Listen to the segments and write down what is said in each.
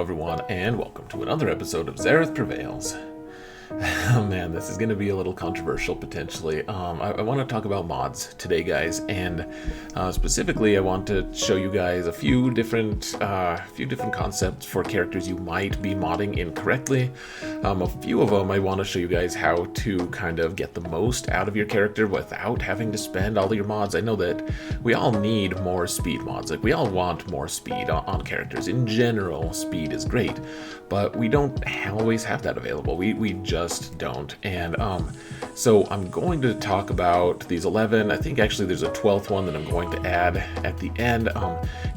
everyone, and welcome to another episode of Zareth Prevails. Oh man, this is going to be a little controversial potentially. I want to talk about mods today, guys, and specifically I want to show you guys a few different concepts for characters you might be modding incorrectly. A few of them I want to show you guys how to kind of get the most out of your character without having to spend all of your mods. I know that we all need more speed mods. Like, we all want more speed on characters. In general, speed is great, but we don't always have that available. We just don't. And so I'm going to talk about these 11. I think actually there's a 12th one that I'm going to add at the end.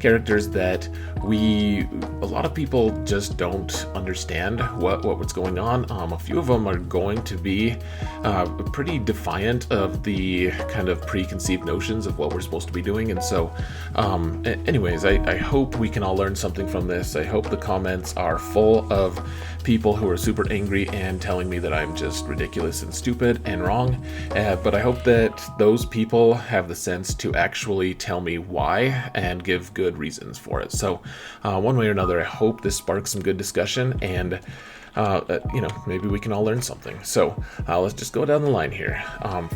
Characters that a lot of people just don't understand what's going on. A few of them are going to be pretty defiant of the kind of preconceived notions of what we're supposed to be doing. And so anyways, I hope we can all learn something from this. I hope the comments are full of people who are super angry and telling me that I'm just ridiculous and stupid and wrong, but I hope that those people have the sense to actually tell me why and give good reasons for it. So one way or another, I hope this sparks some good discussion, and maybe we can all learn something. So let's just go down the line here.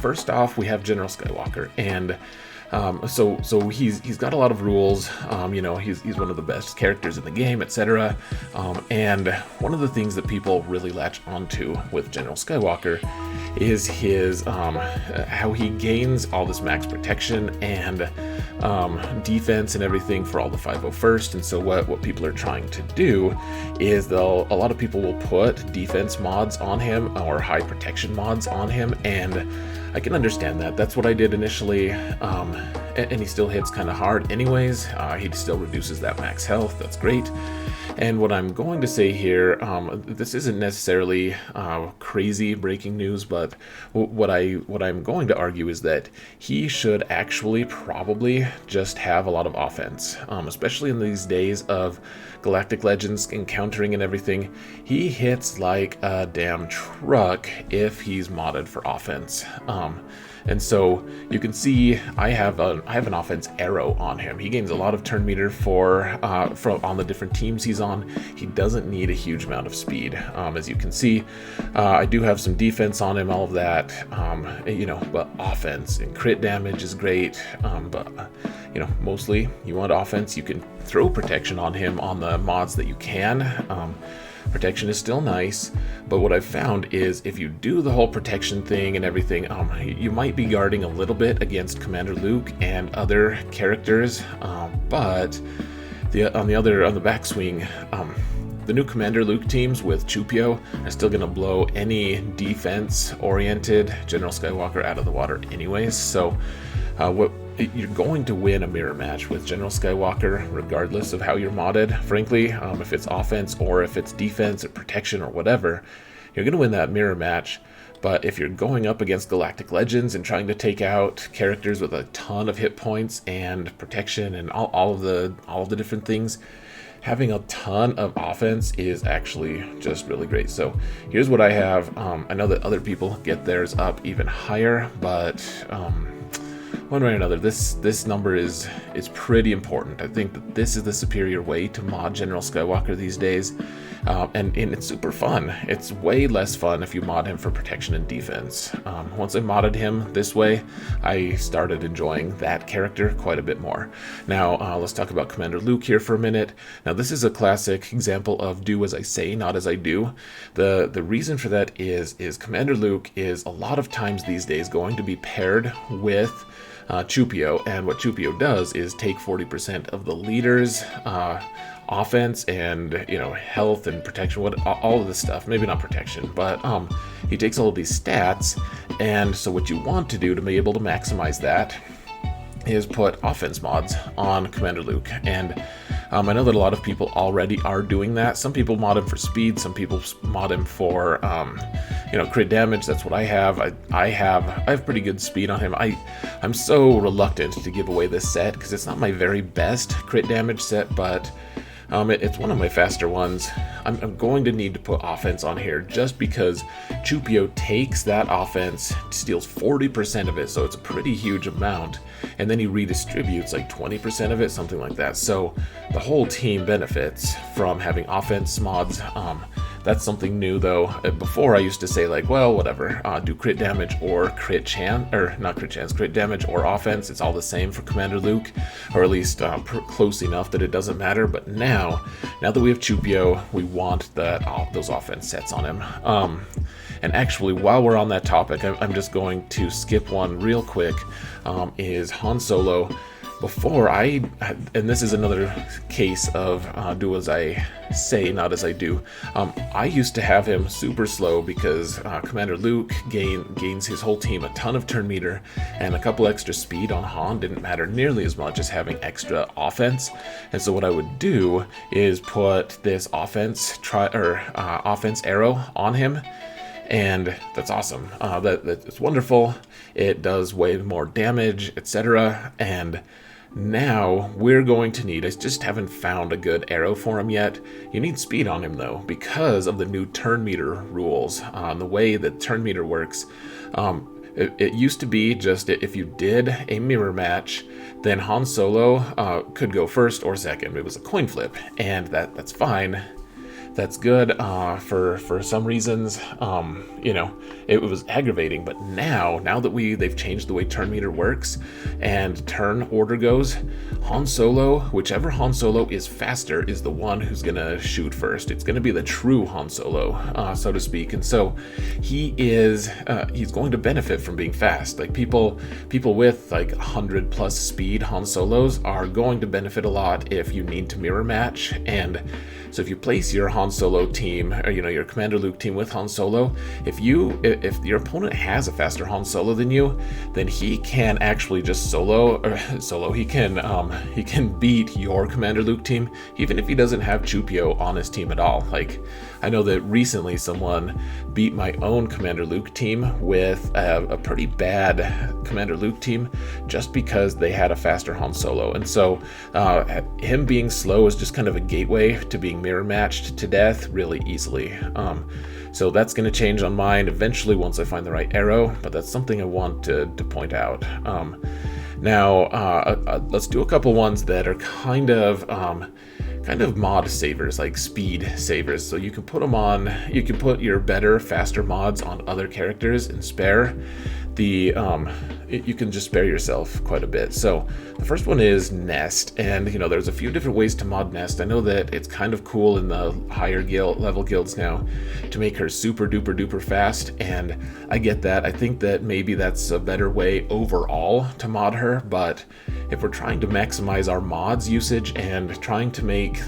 First off, we have General Skywalker, and so he's got a lot of rules. He's one of the best characters in the game, etc. And one of the things that people really latch onto with General Skywalker is his how he gains all this max protection and defense and everything for all the 501st. And so what people are trying to do is a lot of people will put defense mods on him or high protection mods on him, and I can understand that. That's what I did initially, and he still hits kind of hard anyways. He still reduces that max health. That's great. And what I'm going to say here, this isn't necessarily crazy breaking news, but what I'm going to argue is that he should actually probably just have a lot of offense, especially in these days of Galactic Legends encountering and everything. He hits like a damn truck if he's modded for offense. And so you can see I have an offense arrow on him. He gains a lot of turn meter from on the different teams he's on. He doesn't need a huge amount of speed, as you can see. I do have some defense on him, all of that, but offense and crit damage is great. But mostly you want offense. You can throw protection on him on the mods that you can. Protection is still nice, but what I've found is if you do the whole protection thing and everything, you might be guarding a little bit against Commander Luke and other characters, but on the backswing, the new Commander Luke teams with Chupio are still going to blow any defense-oriented General Skywalker out of the water anyways. So you're going to win a mirror match with General Skywalker regardless of how you're modded. Frankly, if it's offense or if it's defense or protection or whatever, you're going to win that mirror match. But if you're going up against Galactic Legends and trying to take out characters with a ton of hit points and protection and all of the different things, having a ton of offense is actually just really great. So here's what I have. I know that other people get theirs up even higher, but one way or another, this number is pretty important. I think that this is the superior way to mod General Skywalker these days, and it's super fun. It's way less fun if you mod him for protection and defense. Once I modded him this way, I started enjoying that character quite a bit more. Now let's talk about Commander Luke here for a minute. Now this is a classic example of do as I say, not as I do. The reason for that is Commander Luke is a lot of times these days going to be paired with Chupio, and what Chupio does is take 40% of the leader's offense and health and protection, all of this stuff. Maybe not protection, but he takes all of these stats, and so what you want to do to be able to maximize that is put offense mods on Commander Luke. And I know that a lot of people already are doing that. Some people mod him for speed, some people mod him for crit damage. That's what I have. I have pretty good speed on him. I'm so reluctant to give away this set because it's not my very best crit damage set, but It's one of my faster ones. I'm going to need to put offense on here just because Chupio takes that offense, steals 40% of it, so it's a pretty huge amount, and then he redistributes like 20% of it, something like that. So the whole team benefits from having offense mods. That's something new though. Before I used to say like, well, whatever, do crit damage or crit chance, or not crit chance, crit damage or offense. It's all the same for Commander Luke, or at least close enough that it doesn't matter. But now that we have Chupio, we want those offense sets on him. And actually, while we're on that topic, I'm just going to skip one real quick. Is Han Solo. Before and this is another case of do as I say, not as I do. I used to have him super slow because Commander Luke gains his whole team a ton of turn meter, and a couple extra speed on Han didn't matter nearly as much as having extra offense. And so what I would do is put this offense arrow on him, and that's awesome. That's wonderful. It does way more damage, etc. And now we're going to need, I just haven't found a good arrow for him yet. You need speed on him though, because of the new turn meter rules. The way that turn meter works, it used to be just if you did a mirror match, then Han Solo could go first or second. It was a coin flip, and that's fine. That's good for some reasons. It was aggravating, but now that they've changed the way turn meter works and turn order goes, Han Solo, whichever Han Solo is faster, is the one who's gonna shoot first. It's gonna be the true Han Solo, so to speak. And so he's going to benefit from being fast. Like people with like 100 plus speed Han Solos are going to benefit a lot if you need to mirror match. And so if you place your Han Solo team, or your Commander Luke team with Han Solo, if your opponent has a faster Han Solo than you, then he can actually just solo. He can beat your Commander Luke team, even if he doesn't have Chupio on his team at all. Like, I know that recently someone beat my own Commander Luke team with a pretty bad Commander Luke team just because they had a faster Han Solo. And so him being slow is just kind of a gateway to being mirror matched to death really easily. So that's going to change on mine eventually once I find the right arrow, but that's something I want to point out. Now, let's do a couple ones that are kind of mod savers, like speed savers. So you can put your better, faster mods on other characters and spare you can just spare yourself quite a bit. So the first one is Nest, and there's a few different ways to mod Nest. I know that it's kind of cool in the higher level guilds now to make her super duper fast, and I get that. I think that maybe that's a better way overall to mod her, but if we're trying to maximize our mods usage and trying to make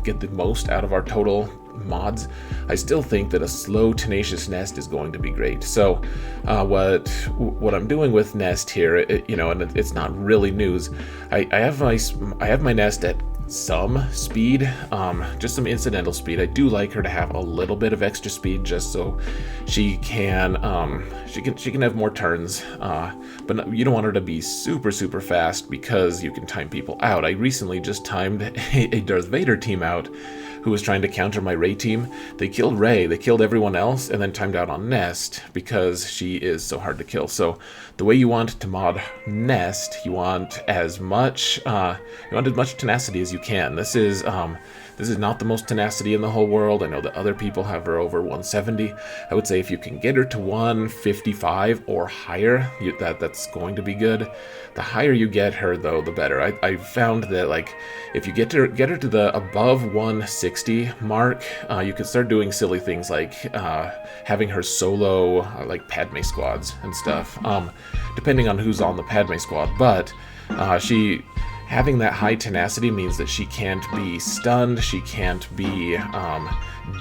get the most out of our total mods, I still think that a slow tenacious Nest is going to be great. So what I'm doing with Nest here, and it's not really news. I have my Nest at some speed, just some incidental speed. I do like her to have a little bit of extra speed just so she can have more turns, but you don't want her to be super fast because you can time people out. I recently just timed a Darth Vader team out who was trying to counter my Rey team. They killed Rey, they killed everyone else, and then timed out on Nest because she is so hard to kill. So the way you want to mod Nest, you want as much tenacity as you can. This is not the most tenacity in the whole world. I know that other people have her over 170. I would say if you can get her to 155 or higher, that's going to be good. The higher you get her, though, the better. I found that like if you get her to the above 160 mark, you can start doing silly things like having her solo like Padme squads and stuff, depending on who's on the Padme squad. But having that high tenacity means that she can't be stunned, she can't be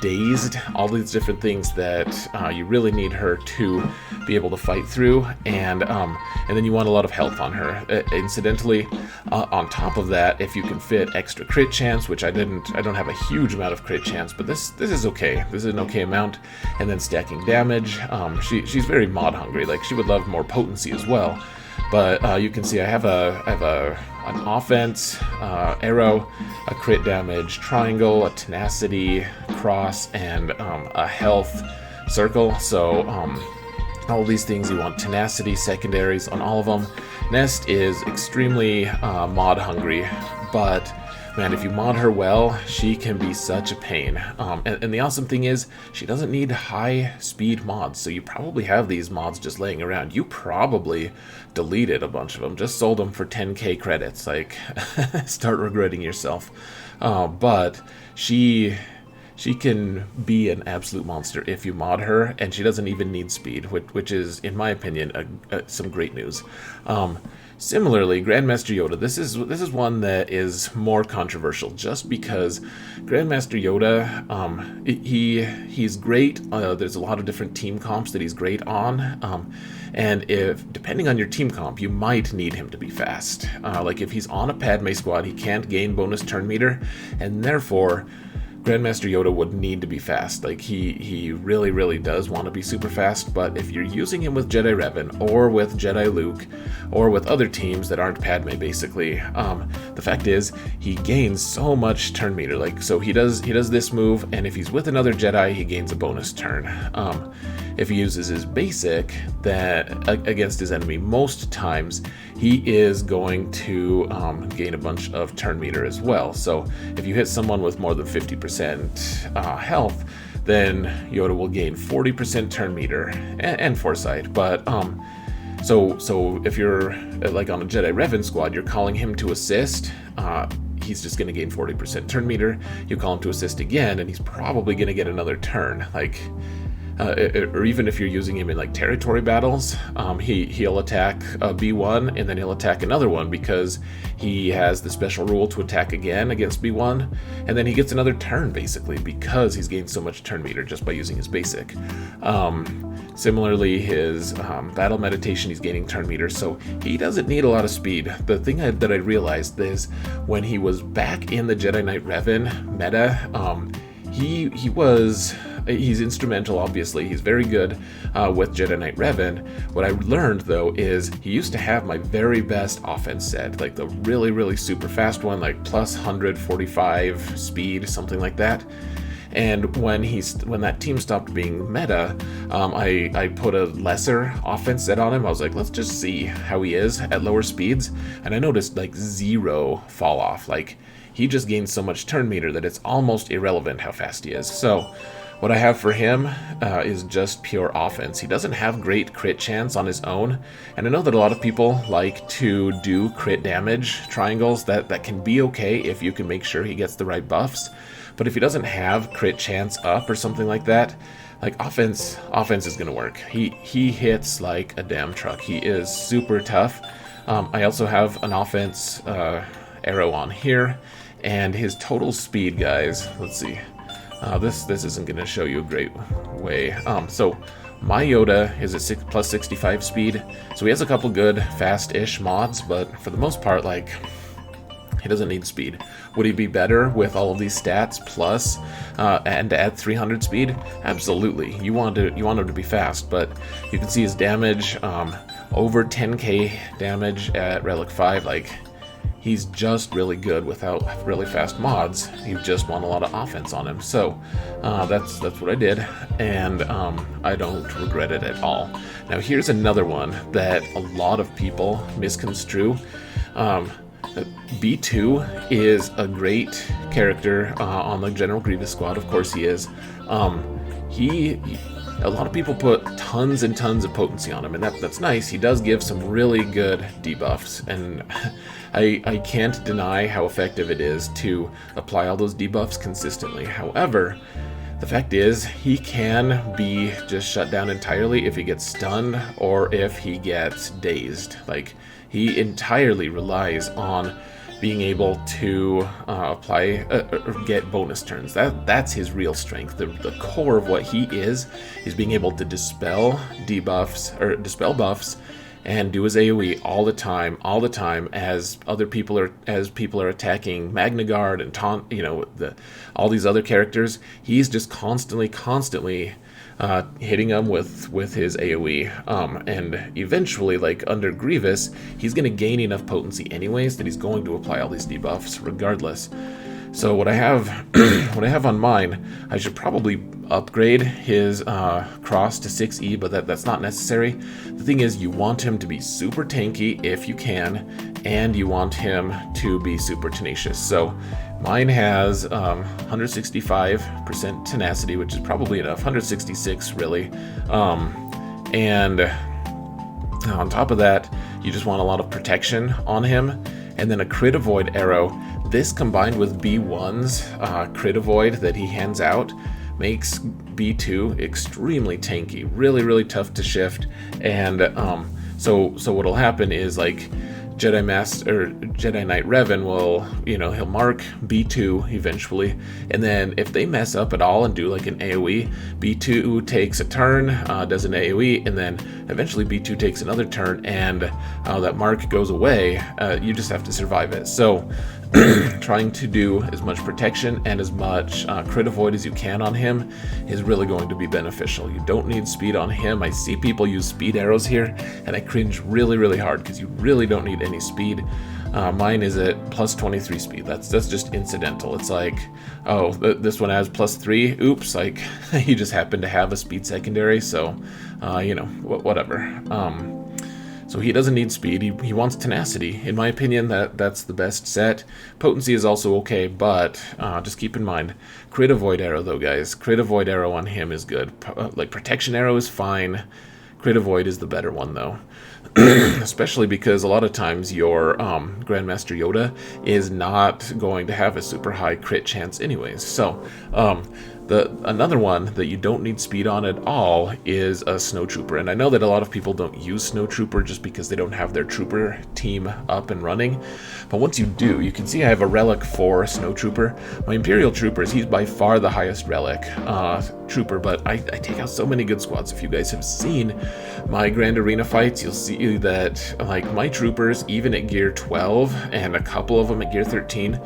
dazed, all these different things that you really need her to be able to fight through, and then you want a lot of health on her. Incidentally, on top of that, if you can fit extra crit chance, which I don't have a huge amount of crit chance, but this is okay. This is an okay amount, and then stacking damage. She's very mod hungry. Like, she would love more potency as well. But you can see I have an offense, arrow, a crit damage, triangle, a tenacity, cross, and a health circle. So all these things, you want tenacity, secondaries on all of them. Nest is extremely mod hungry, but man, if you mod her well, she can be such a pain. And the awesome thing is, she doesn't need high speed mods, so you probably have these mods just laying around. You probably deleted a bunch of them, just sold them for 10k credits. Like, start regretting yourself. But she can be an absolute monster if you mod her, and she doesn't even need speed, which is, in my opinion, some great news. Similarly, Grandmaster Yoda, this is one that is more controversial, just because Grandmaster Yoda, he's great. There's a lot of different team comps that he's great on, and depending on your team comp, you might need him to be fast. Like, if he's on a Padme squad, he can't gain bonus turn meter, and therefore Grandmaster Yoda would need to be fast. Like, he really, really does want to be super fast, but if you're using him with Jedi Revan, or with Jedi Luke, or with other teams that aren't Padme, basically, the fact is, he gains so much turn meter. Like, so he does this move, and if he's with another Jedi, he gains a bonus turn. If he uses his basic that against his enemy, most times he is going to gain a bunch of turn meter as well. So if you hit someone with more than 50% health, then Yoda will gain 40% turn meter and foresight. But so if you're like on a Jedi Revan squad, you're calling him to assist. He's just going to gain 40% turn meter. You call him to assist again, and he's probably going to get another turn. Like, or even if you're using him in like territory battles, he'll attack a B1 and then he'll attack another one, because he has the special rule to attack again against B1, and then he gets another turn basically, because he's gained so much turn meter just by using his basic. Similarly, his battle meditation, he's gaining turn meter, so he doesn't need a lot of speed. The thing that I realized is, when he was back in the Jedi Knight Revan meta, he's instrumental, obviously. He's very good with Jedi Knight Revan. What I learned, though, is he used to have my very best offense set, like the really, really super fast one, like plus 145 speed, something like that. And when that team stopped being meta, I put a lesser offense set on him. I was like, let's just see how he is at lower speeds. And I noticed like 0 fall off. Like, he just gains so much turn meter that it's almost irrelevant how fast he is. So what I have for him is just pure offense. He doesn't have great crit chance on his own, and I know that a lot of people like to do crit damage triangles. That can be okay if you can make sure he gets the right buffs, but if he doesn't have crit chance up or something like that, like offense is going to work. He hits like a damn truck. He is super tough. I also have an offense arrow on here, and his total speed, guys, let's see. This isn't going to show you a great way. So my Yoda is at plus 65 speed, so he has a couple good fast-ish mods, but for the most part, like, he doesn't need speed. Would he be better with all of these stats plus and to add 300 speed? Absolutely. You want him to be fast, but you can see his damage, over 10k damage at Relic 5. Like, he's just really good without really fast mods. You just want a lot of offense on him. So that's what I did, and I don't regret it at all. Now here's another one that a lot of people misconstrue. B2 is a great character on the General Grievous squad. Of course he is. A lot of people put tons and tons of potency on him, and that's nice. He does give some really good debuffs, and I can't deny how effective it is to apply all those debuffs consistently. However, the fact is, he can be just shut down entirely if he gets stunned or if he gets dazed. Like, he entirely relies on being able to apply or get bonus turns. That's his real strength. The core of what he is being able to dispel debuffs or dispel buffs and do his AoE all the time as people are attacking Magna Guard and all these other characters. He's just constantly hitting them with his AoE, and eventually, like under Grievous, he's going to gain enough potency anyways that he's going to apply all these debuffs regardless. So what I have on mine, I should probably upgrade his cross to 6E, but that's not necessary. The thing is, you want him to be super tanky if you can, and you want him to be super tenacious. So mine has 165% tenacity, which is probably enough, 166 really, and on top of that, you just want a lot of protection on him, and then a crit avoid arrow. This combined with B1's crit avoid that he hands out makes B2 extremely tanky, really tough to shift, and so what'll happen is, like, Jedi Knight Revan will, he'll mark B2 eventually, and then if they mess up at all and do like an AoE, B2 takes a turn, does an AoE, and then eventually B2 takes another turn, and that mark goes away. You just have to survive it. So trying to do as much protection and as much crit avoid as you can on him is really going to be beneficial. You don't need speed on him. I see people use speed arrows here, and I cringe really hard because you really don't need any speed. Mine is at plus 23 speed. That's just incidental. It's like, oh, this one has plus 3. Oops, like he just happened to have a speed secondary, so whatever. So he doesn't need speed, he wants tenacity. In my opinion, that's the best set. Potency is also okay, but just keep in mind, crit avoid arrow though, guys. Crit avoid arrow on him is good. Like, protection arrow is fine. Crit avoid is the better one though. Especially because a lot of times your Grandmaster Yoda is not going to have a super high crit chance anyways. So another one that you don't need speed on at all is a Snowtrooper. And I know that a lot of people don't use Snowtrooper just because they don't have their trooper team up and running. But once you do, you can see I have a relic for Snowtrooper. My Imperial Troopers, he's by far the highest relic trooper, but I take out so many good squads. If you guys have seen my Grand Arena fights, you'll see that, like, my troopers, even at gear 12 and a couple of them at gear 13,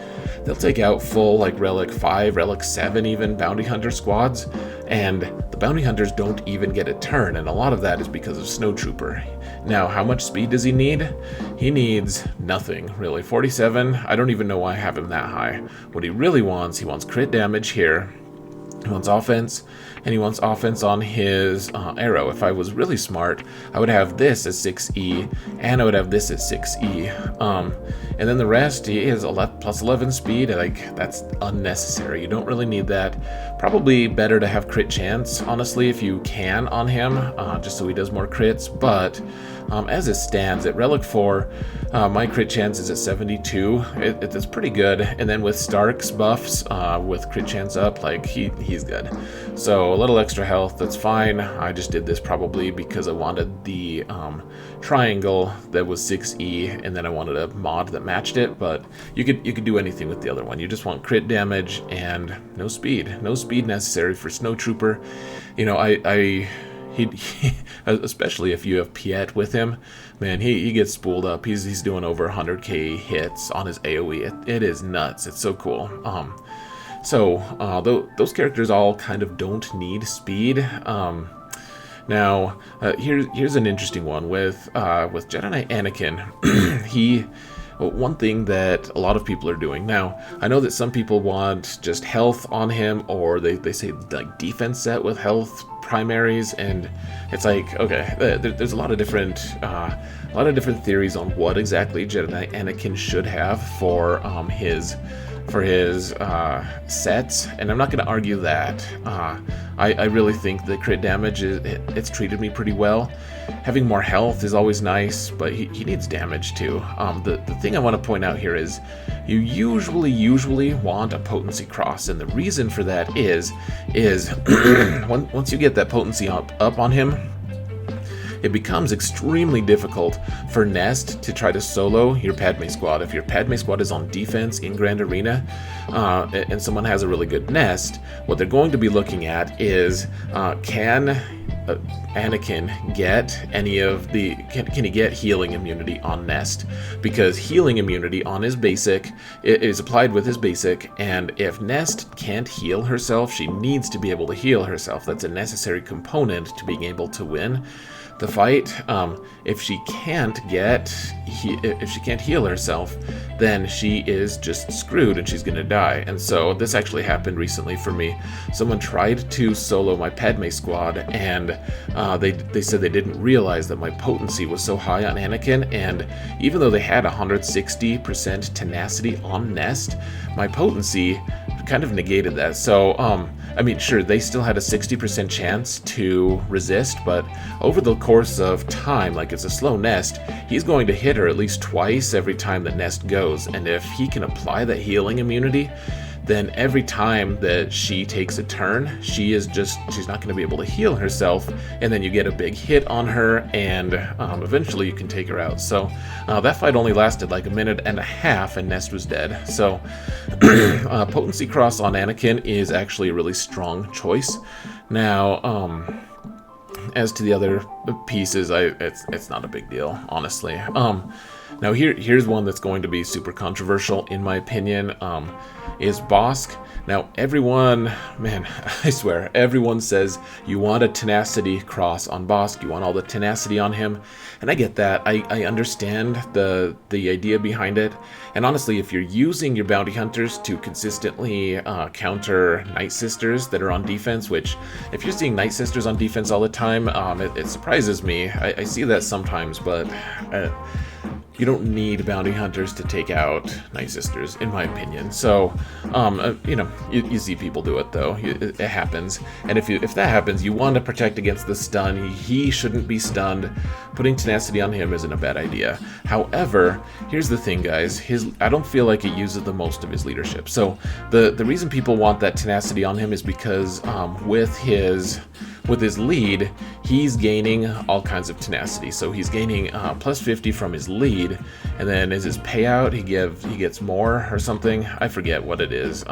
they'll take out full, like, relic 5, relic 7 even bounty hunter squads, and the bounty hunters don't even get a turn, and a lot of that is because of Snowtrooper. Now, how much speed does he need? He needs nothing, really. 47, I don't even know why I have him that high. What he really wants, he wants crit damage here, he wants offense, and he wants offense on his arrow. If I was really smart, I would have this as 6E, and I would have this as 6E. And then the rest, he is plus 11 speed. Like, that's unnecessary. You don't really need that. Probably better to have crit chance, honestly, if you can on him, just so he does more crits. But as it stands, at Relic 4, my crit chance is at 72. It's pretty good. And then with Stark's buffs, with crit chance up, like, he's good. So a little extra health, that's fine. I just did this probably because I wanted the triangle that was 6E, and then I wanted a mod that matched it. But you could do anything with the other one. You just want crit damage and no speed. No speed necessary for Snowtrooper. He especially if you have Piet with him, man, he gets spooled up. He's doing over 100k hits on his AoE. It is nuts. It's so cool. Those characters all kind of don't need speed. Now, here's an interesting one with Jedi Knight Anakin. One thing that a lot of people are doing now, I know that some people want just health on him, or they say like defense set with health primaries, and it's like, okay, there's a lot of different theories on what exactly Jedi Knight Anakin should have for his sets, and I'm not going to argue that. I really think the crit damage it's treated me pretty well. Having more health is always nice, but he needs damage too. The thing I want to point out here is you usually want a potency cross, and the reason for that is once you get that potency up on him, it becomes extremely difficult for Nest to try to solo your Padme squad. If your Padme squad is on defense in Grand Arena, and someone has a really good Nest, what they're going to be looking at is, can Anakin get any of the... Can he get healing immunity on Nest? Because healing immunity on his basic is applied with his basic, and if Nest can't heal herself, she needs to be able to heal herself. That's a necessary component to being able to win the fight. If she can't heal herself, then she is just screwed and she's gonna die. And so this actually happened recently for me. Someone tried to solo my Padme squad, and they said they didn't realize that my potency was so high on Anakin, and even though they had 160% tenacity on Nest, my potency kind of negated that. So I mean, sure, they still had a 60% chance to resist, but over the course of time, like it's a slow Nest, he's going to hit her at least twice every time that Nest goes. And if he can apply that healing immunity, then every time that she takes a turn, she's not going to be able to heal herself, and then you get a big hit on her, and eventually you can take her out. So that fight only lasted like a minute and a half, and Nest was dead. So potency cross on Anakin is actually a really strong choice. Now, as to the other pieces, it's not a big deal, honestly. Now here's one that's going to be super controversial in my opinion, is Bossk. Now everyone, man, I swear, everyone says you want a tenacity cross on Bossk, you want all the tenacity on him, and I get that. I understand the idea behind it, and honestly, if you're using your bounty hunters to consistently counter Night Sisters that are on defense, which if you're seeing Night Sisters on defense all the time, it surprises me. I see that sometimes, but you don't need bounty hunters to take out Night Sisters, in my opinion. So, you see people do it though. It happens, and if that happens, you want to protect against the stun. He shouldn't be stunned. Putting tenacity on him isn't a bad idea. However, here's the thing, guys. I don't feel like it uses the most of his leadership. So the reason people want that tenacity on him is because with his lead, he's gaining all kinds of tenacity. So he's gaining plus 50 from his lead, and then as his payout, he gets more or something. I forget what it is.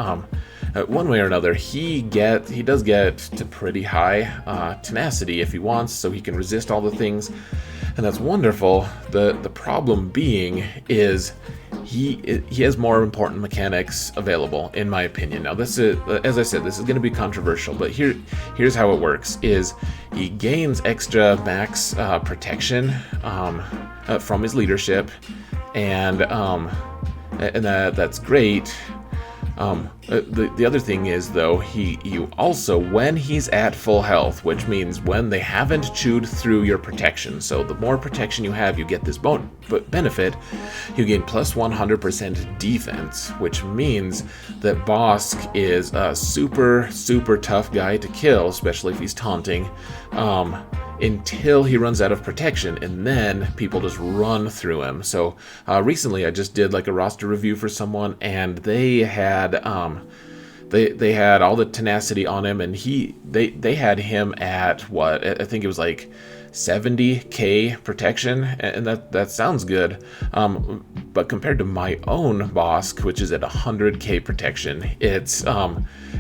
One way or another, he does get to pretty high tenacity if he wants, so he can resist all the things, and that's wonderful. The problem being is he has more important mechanics available, in my opinion. Now, this is, as I said, this is going to be controversial, but here's how it works: is he gains extra max protection from his leadership, and that's great. The other thing is, though, you also, when he's at full health, which means when they haven't chewed through your protection, so the more protection you have, you get this benefit, you gain plus 100% defense, which means that Bossk is a super, super tough guy to kill, especially if he's taunting, until he runs out of protection, and then people just run through him. So recently I just did like a roster review for someone, and they had they had all the tenacity on him, and they had him at what, I think it was like 70k protection, and that sounds good, but compared to my own Bossk, which is at 100k protection,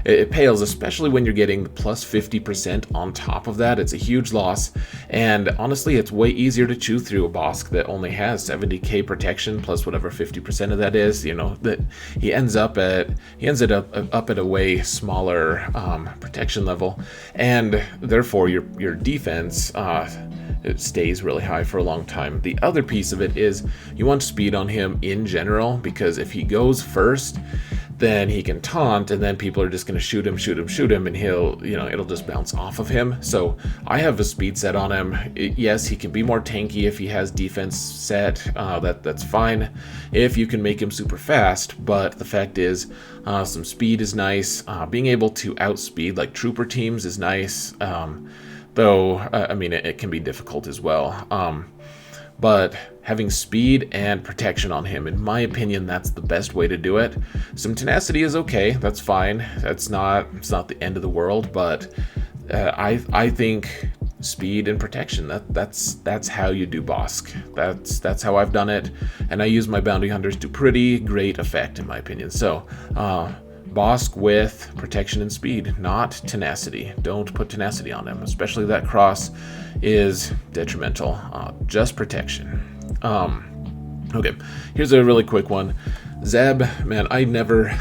it pales, especially when you're getting the plus 50% on top of that. It's a huge loss, and honestly, it's way easier to chew through a Bossk that only has 70k protection plus whatever 50% of that is. That he ends up at a way smaller protection level, and therefore your defense it stays really high for a long time. The other piece of it is you want speed on him in general, because if he goes first, then he can taunt, and then people are just going to shoot him, and it'll just bounce off of him. So I have a speed set on him. Yes, he can be more tanky if he has defense set. That's fine if you can make him super fast, but the fact is, some speed is nice. Being able to outspeed like trooper teams is nice. Though, I mean, it can be difficult as well. But having speed and protection on him, in my opinion, that's the best way to do it. Some tenacity is okay, that's fine. It's not the end of the world, but I think speed, and protection. That's how you do Bossk. That's how I've done it, and I use my bounty hunters to pretty great effect, in my opinion. So, Bossk with protection and speed, not tenacity. Don't put tenacity on him, especially that cross is detrimental. Just protection. Okay, here's a really quick one. Zeb, man, I never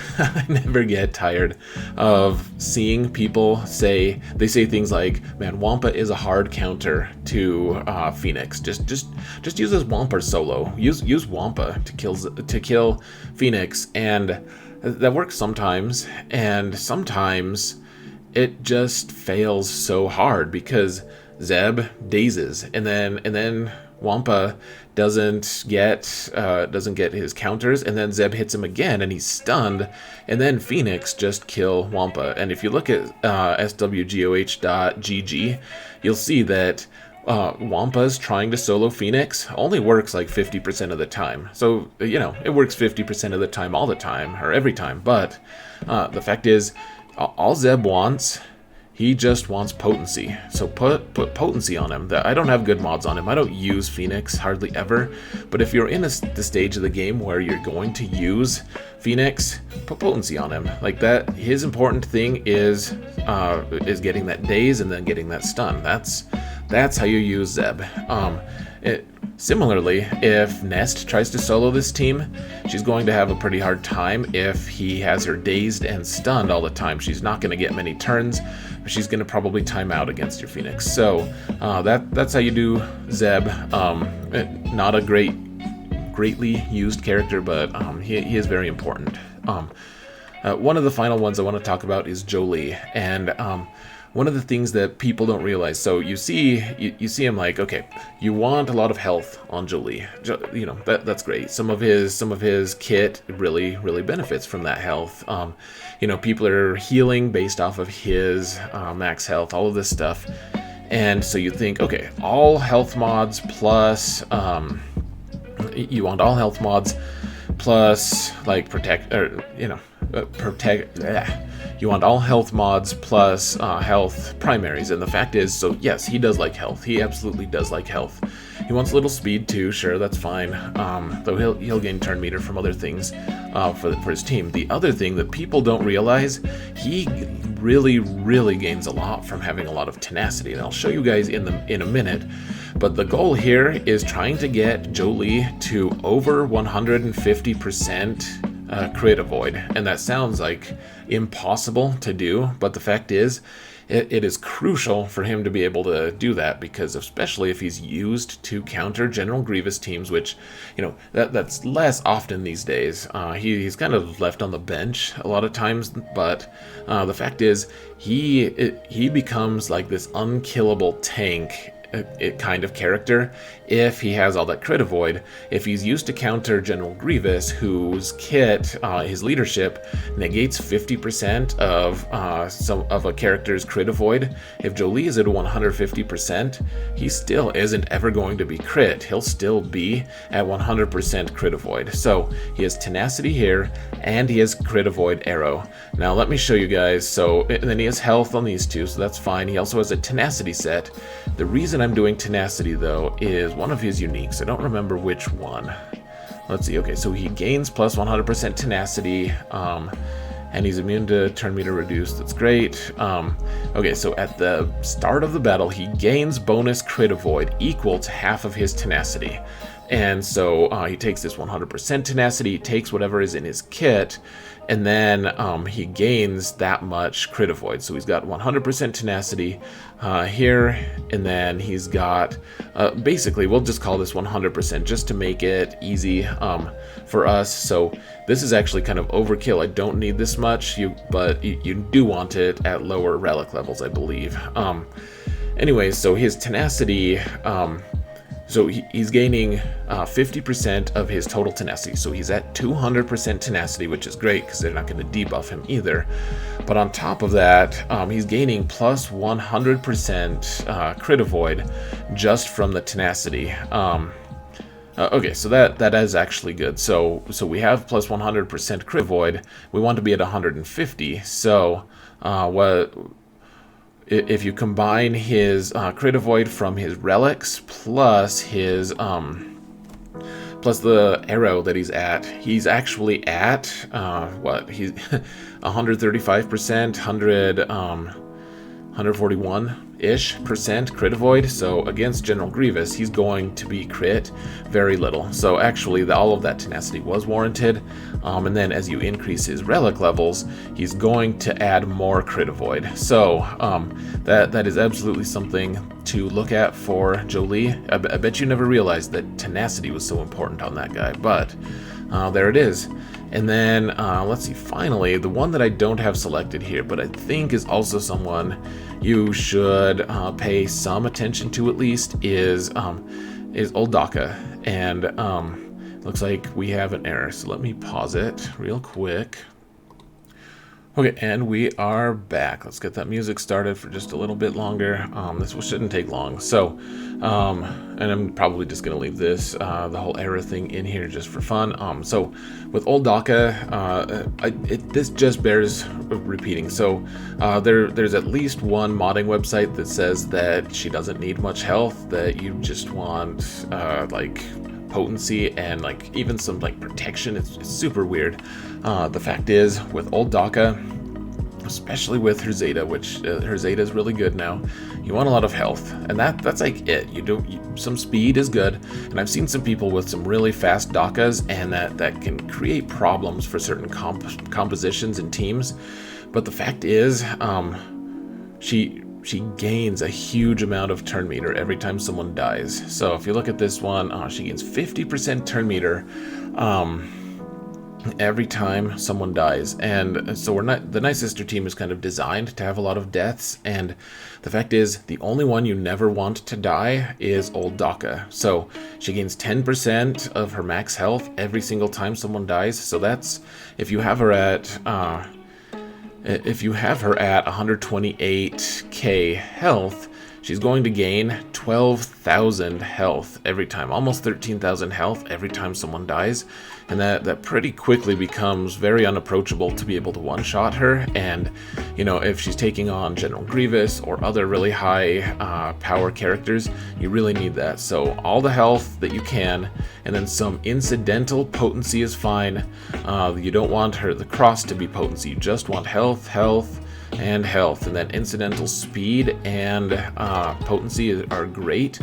get tired of seeing people say things like, man, Wampa is a hard counter to Phoenix. Just use this Wampa solo. Use Wampa to kill Phoenix, and that works sometimes, and sometimes it just fails so hard because Zeb dazes, and then Wampa doesn't get his counters, and then Zeb hits him again, and he's stunned, and then Phoenix just kill Wampa. And if you look at swgoh.gg, you'll see that Wampa's trying to solo Phoenix only works like 50% of the time. So, it works 50% of the time all the time, or every time. But the fact is, all Zeb wants, he just wants potency. So put potency on him. I don't have good mods on him. I don't use Phoenix hardly ever. But if you're in the stage of the game where you're going to use Phoenix, put potency on him. Like that, his important thing is getting that daze and then getting that stun. That's how you use Zeb. Similarly, if Nest tries to solo this team, she's going to have a pretty hard time if he has her dazed and stunned all the time. She's not going to get many turns, but she's going to probably time out against your Phoenix. So that's how you do Zeb. Not a greatly used character, but he is very important. One of the final ones I want to talk about is Jolee, and one of the things that people don't realize, so you see him like, okay, you want a lot of health on Jolee. That's great. Some of his kit really benefits from that health. People are healing based off of his max health, all of this stuff. And so you think, okay, all health mods plus you want all health mods plus like protect. You want all health mods plus health primaries, and the fact is, so yes, he does like health. He absolutely does like health. He wants a little speed too, sure, that's fine. Though he'll gain turn meter from other things for his team. The other thing that people don't realize, he really gains a lot from having a lot of tenacity, and I'll show you guys in a minute. But the goal here is trying to get Jolee to over 150% crit avoid, and that sounds like impossible to do, but the fact is it is crucial for him to be able to do that, because especially if he's used to counter General Grievous teams, which that's less often these days. He's kind of left on the bench a lot of times, but the fact is he becomes like this unkillable tank kind of character if he has all that crit avoid. If he's used to counter General Grievous, whose kit, his leadership, negates 50% of a character's crit avoid, if Jolee is at 150%, he still isn't ever going to be crit. He'll still be at 100% crit avoid. So he has tenacity here, and he has crit avoid arrow. Now let me show you guys. So, and then he has health on these two, so that's fine. He also has a tenacity set. The reason I'm doing tenacity though is one of his uniques. I don't remember which one. Let's see. Okay, so he gains plus 100% tenacity, and he's immune to turn meter reduced. That's great. Okay, so at the start of the battle, he gains bonus crit avoid equal to half of his tenacity. And so he takes this 100% tenacity, he takes whatever is in his kit, and then he gains that much crit avoid. So he's got 100% tenacity here, and then he's got, basically, we'll just call this 100% just to make it easy for us. So this is actually kind of overkill. I don't need this much, but you do want it at lower relic levels, I believe. Anyways, so his tenacity... So he's gaining 50% of his total tenacity. So he's at 200% tenacity, which is great because they're not going to debuff him either. But on top of that, he's gaining plus 100% crit avoid just from the tenacity. Okay, so that is actually good. So we have plus 100% crit avoid. We want to be at 150. So if you combine his crit avoid from his relics plus his plus the arrow that he's actually at he's 135%, 141-ish% crit avoid. So against General Grievous, he's going to be crit very little. So actually, all of that tenacity was warranted. And then as you increase his relic levels, he's going to add more crit avoid. So that is absolutely something to look at for Jolee. I bet you never realized that tenacity was so important on that guy, but there it is. And then, let's see, finally, the one that I don't have selected here, but I think is also someone you should pay some attention to at least, is old Daka. And looks like we have an error, so let me pause it real quick. Okay, and we are back. Let's get that music started for just a little bit longer. This shouldn't take long. So, and I'm probably just going to leave this, the whole error thing in here just for fun. So, with old Daka, this just bears repeating. So, there's at least one modding website that says that she doesn't need much health, that you just want, like, potency and like even some like protection. It's super weird. The fact is, with old Daka, especially with her Zeta, which her Zeta is really good now, you want a lot of health, and that's like it. Some speed is good, and I've seen some people with some really fast Dakas, and that can create problems for certain compositions and teams. But the fact is, she gains a huge amount of turn meter every time someone dies. So if you look at this one, she gains 50% turn meter every time someone dies. And so the Night Sister team is kind of designed to have a lot of deaths, and the fact is, the only one you never want to die is old Daka. So she gains 10% of her max health every single time someone dies. So that's, if you have her at 128k health, she's going to gain 12,000 health every time, almost 13,000 health every time someone dies, and that pretty quickly becomes very unapproachable to be able to one-shot her. And if she's taking on General Grievous or other really high power characters, you really need that. So all the health that you can, and then some incidental potency is fine. You don't want the cross to be potency, you just want health, and health, and then incidental speed and potency are great,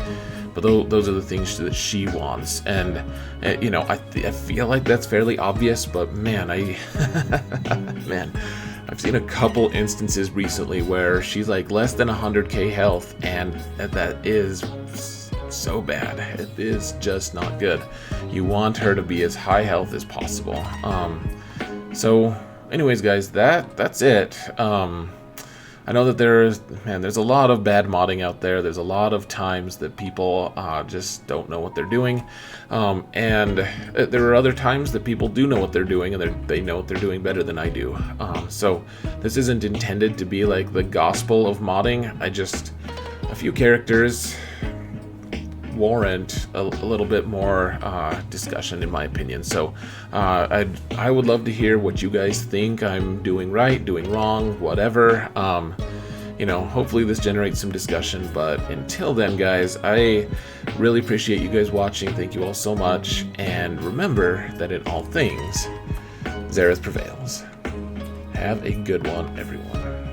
but those are the things that she wants. And I feel like that's fairly obvious, but man, I've seen a couple instances recently where she's like less than 100k health, and that is so bad. It is just not good. You want her to be as high health as possible. So anyways, guys, that's it. I know that there's a lot of bad modding out there. There's a lot of times that people just don't know what they're doing, and there are other times that people do know what they're doing, and they know what they're doing better than I do. So this isn't intended to be like the gospel of modding. A few characters warrant a little bit more discussion, in my opinion. So I would love to hear what you guys think I'm doing right, doing wrong, whatever. Hopefully this generates some discussion. But until then, guys, I really appreciate you guys watching. Thank you all so much, and remember that in all things, Zereth prevails. Have a good one, everyone.